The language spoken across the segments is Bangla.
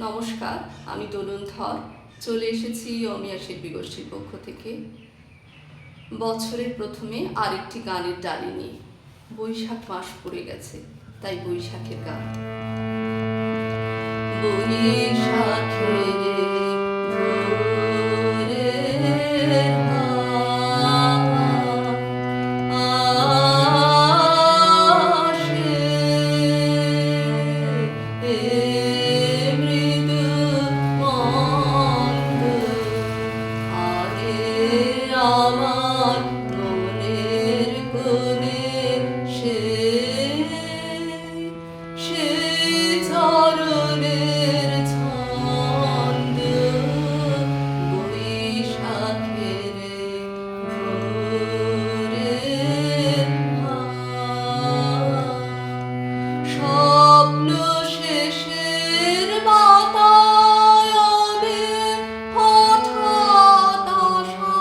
নমস্কার, আমি দোলন ধর চলে এসেছি অমিয়া শিল্পী গোষ্ঠীর পক্ষ থেকে বছরের প্রথমে আরেকটি গানের ডালি নিয়ে। বৈশাখ মাস পড়ে গেছে, তাই বৈশাখের গান। বৈশাখের আমার মনের কোণে সেই চরণের ছন্দ বৈশাখের ভোরের স্বপ্ন শেষের বাতায়নে হঠাৎ আসা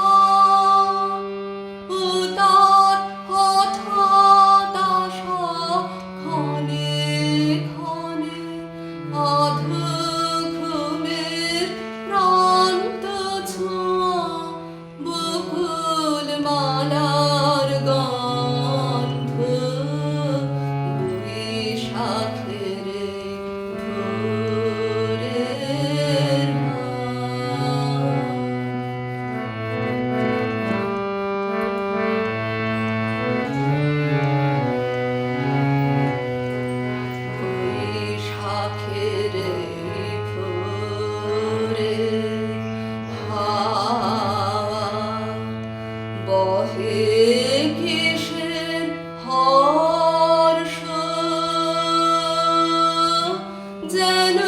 উতার হঠাৎ আসা ক্ষণে ক্ষণে অধু ঘুমের প্রান্ত ছোঁয়া বকুল মালার গন্ধ বৈশাখের ভোরের বৈশাখের ভোরে হাওয়া বহে কিসের হর্ষ যেন